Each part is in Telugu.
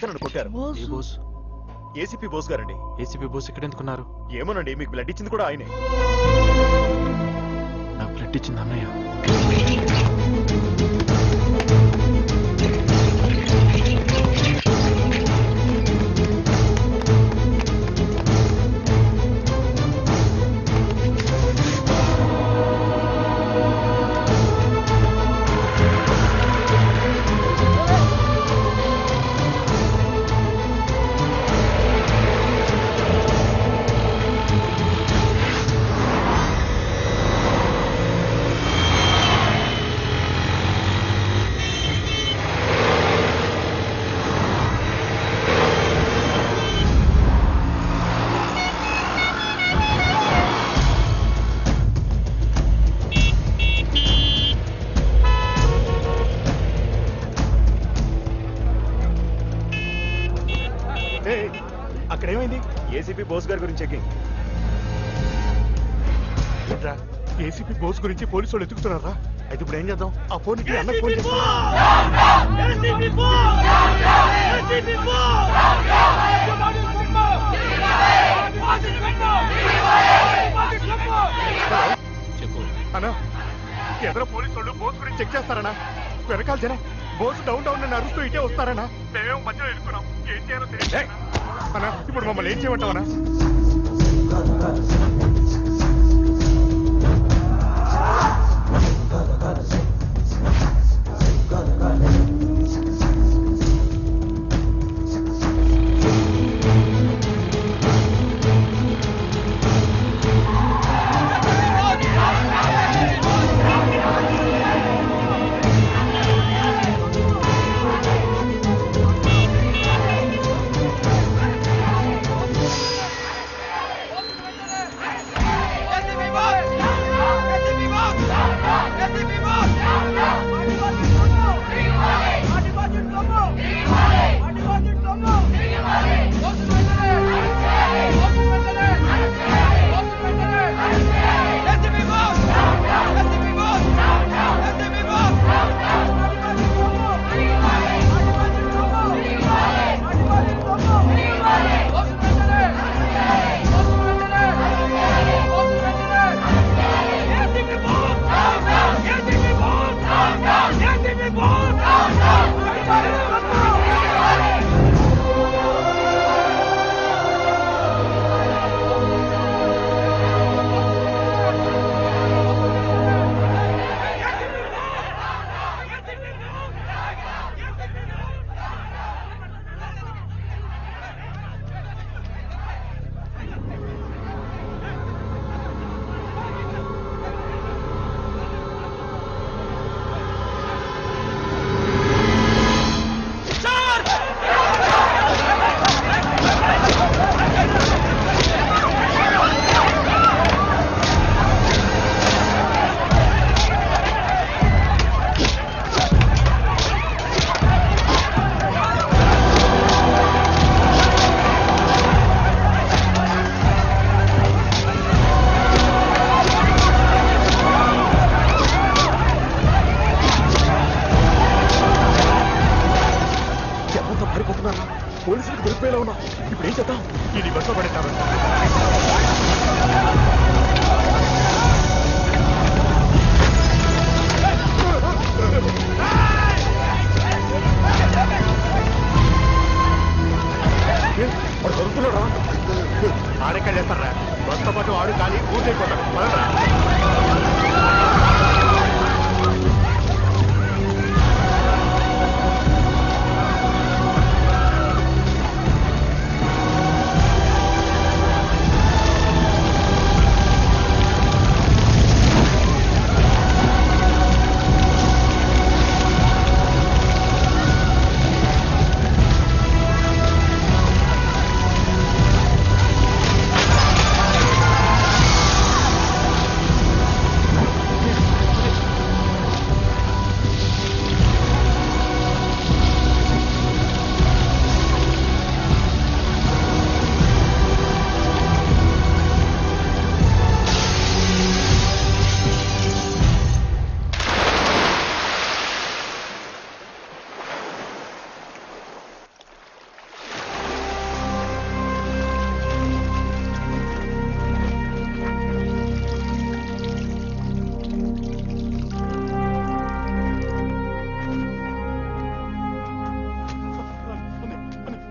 నన్ను కొట్టారు. ఏ బోస్? ఏసీపీ బోస్ గారండి. ఏసీపీ బోస్ ఇక్కడ ఎందుకున్నారు? ఏమోనండి, మీకు బ్లడ్ ఇచ్చింది కూడా ఆయనే. నాకు బ్లడ్ ఇచ్చింది అన్నయ్య. అక్కడ ఏమైంది? ఏసీపీ బోస్ గారి గురించి చెకింగ్. ఏసీపీ బోస్ గురించి పోలీసు వాళ్ళు ఎత్తుకుతున్నారా? అయితే ఇప్పుడు ఏం చేద్దాం? ఆ ఫోన్ కి అన్నకు ఫోన్ చేద్దాం. అన్నా, ఎదర పోలీసు వాళ్ళు బోస్ గురించి చెక్ చేస్తారనా? వెనకాల జనం బోస్ డౌన్ డౌన్ అని అరుస్తూ ఇటే వస్తారనా? మేమేమో మధ్యలో ఎదుర్కొన్నాం. ఏం చేయాలో తెలియదు అన్నా. ఇప్పుడు మమ్మల్ని ఏం చేయమంటావనా? పోలీసులకు దొరికిపోయేలా ఉన్నా. ఇప్పుడు ఏం చేద్దాం? ఇది బస్సులో పడేస్తాను. వాడు దొరుకుతున్నాడా? ఆడెక్కడ చేస్తారా? బస్సుతో పాటు ఆడు కానీ పూర్తయిపోతాడు.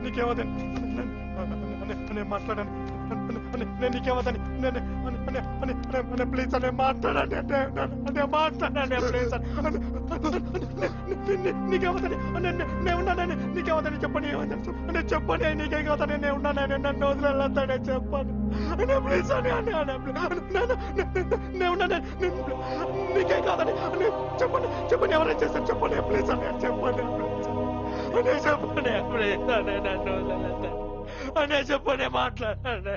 నీకేమదని నేను మాట్లాడాను నేను నీకేమదని ప్లీజ్ అని మాట్లాడండి అంటే మాట్లాడండి ప్లీజ్ నీకేమదని నేను ఉన్నానని నీకేమదని చెప్పండి ఏమని చెప్పండి నీకే కాదని నేను ఉన్నానని నన్ను వదిలేస్తానే చెప్పండి ప్లీజ్ అని నేను ఉన్నాను నీకే కాదని చెప్పండి చెప్పండి ఎవరైనా చేశారు చెప్పండి ప్లీజ్ అని చెప్పండి చెప్పండి ప్లీజ్ అని నన్ను వదిలేస్తాను అనే చెప్పండి మాట్లాడండి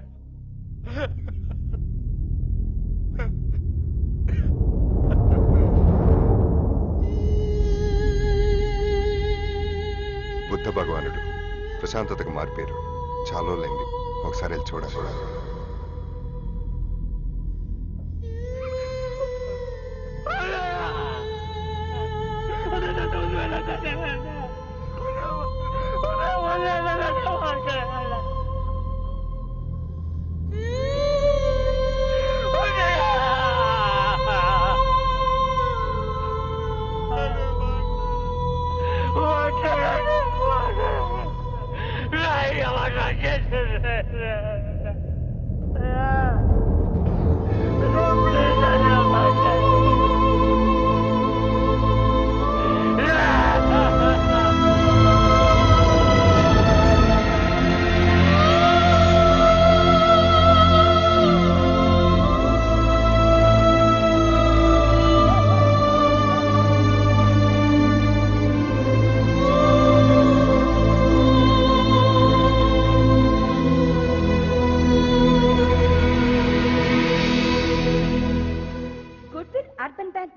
బుద్ధ భగవానుడు ప్రశాంతతకు మారిపోయారు. చాలా రోజులైంది, ఒకసారి వెళ్ళి చూడాలి.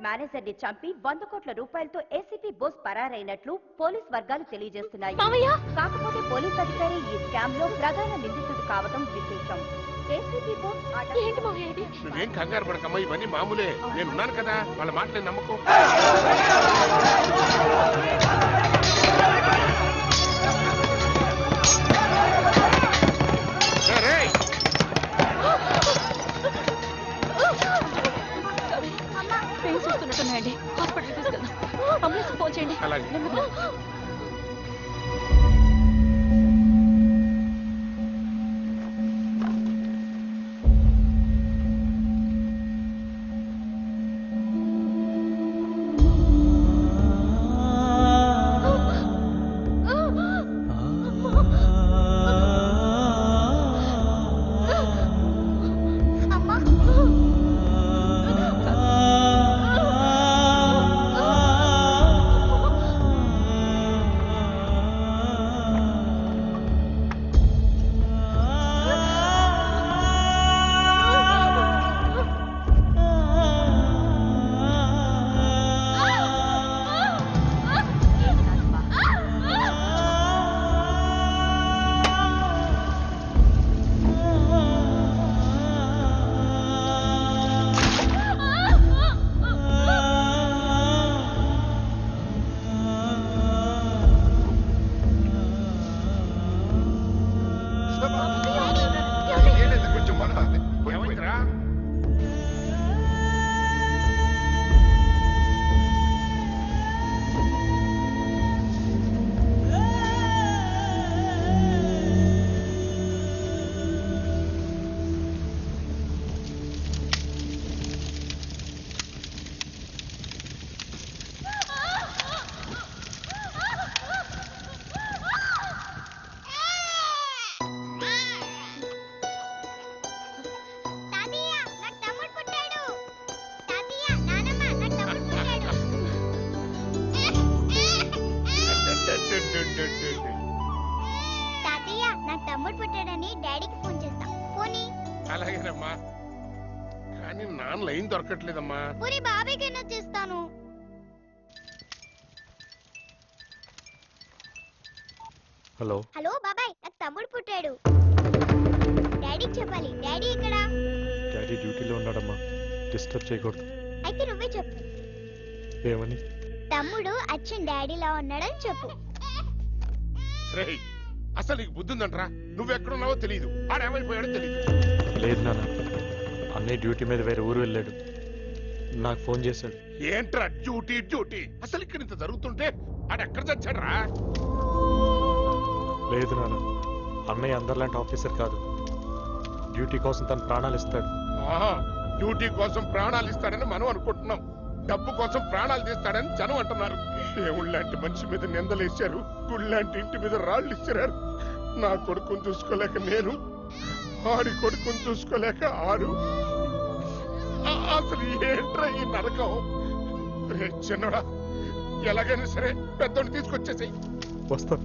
మేనేజర్ ని చంపి 100 కోట్ల రూపాయలతో ఏసీపీ బోస్ పరారైనట్లు పోలీస్ వర్గాలు తెలియజేస్తున్నాయి. కాకపోతే పోలీస్ అధికారి ఈ స్కామ్ లో ప్రధాన నిందితుడు కావడం విశేషం. ఏసీపీ బోస్ నువ్వేం కంగారు పడకమ్మా, ఇవన్నీ మామూలే. నేనున్నాను కదా, వాళ్ళ మాటలే నమ్మకం. చూస్తున్నాయండి, హాస్పిటల్ తీసుకెళ్దాం. అంబులెన్స్ ఫోన్ చేయండి. అలాగే. కొంచెం మనది ఏమైందిరా? తాతయ్య నాకు తమ్ముడు పుట్టాడని డాడీకి ఫోన్ చేస్తా. పోనీ. అలాగేనమ్మా, కానీ నాన్న లైన్ దొరకట్లేదమ్మా. పోనీ బాబాయ్కైనా చేస్తాను. హలో హలో బాబాయ్, నాకు తమ్ముడు పుట్టాడు. డాడీకి చెప్పాలి. డాడీ ఎక్కడ? డాడీ డ్యూటీలో ఉన్నాడమ్మా, డిస్టర్బ్ చేయకూడదు. అయితే నువ్వే చెప్పు. ఏమని? తమ్ముడు అచ్చన్ డాడీలా ఉన్నాడని చెప్పు. రేయ్, అసలు నీకు బుద్ధి ఉందంటరా? నువ్వెక్కడున్నావో తెలియదు, ఆడేమైపోయాడో తెలియదు. లేదు నాన్న, అన్నయ్య డ్యూటీ మీద వేరే ఊరు వెళ్ళాడు, నాకు ఫోన్ చేశాడు. ఏంట్రా డ్యూటీ డ్యూటీ? అసలు ఇక్కడ ఇంత జరుగుతుంటే ఆడెక్కడ చచ్చాడ్రా? లేదు నాన్న, అన్నయ్య అందరిలాంటి ఆఫీసర్ కాదు. డ్యూటీ కోసం తన ప్రాణాలు ఇస్తాడు. డ్యూటీ కోసం ప్రాణాలు ఇస్తాడని మనం అనుకుంటున్నాం, డబ్బు కోసం ప్రాణాలు తీస్తాడని జనం అంటున్నారు. దేవుళ్ళంటి మనిషి మీద నిందలేశారు, గుళ్ళంటి ఇంటి మీద రాళ్ళు ఇచ్చారు. నా కొడుకుని చూసుకోలేక నేను, ఆడి కొడుకుని చూసుకోలేక ఆడు. అసలు ఏంట్రా ఈ నరకం? రే చిన్నడా, ఎలాగైనా సరే పెద్దోడిని తీసుకొచ్చేసాయి. వస్తాను.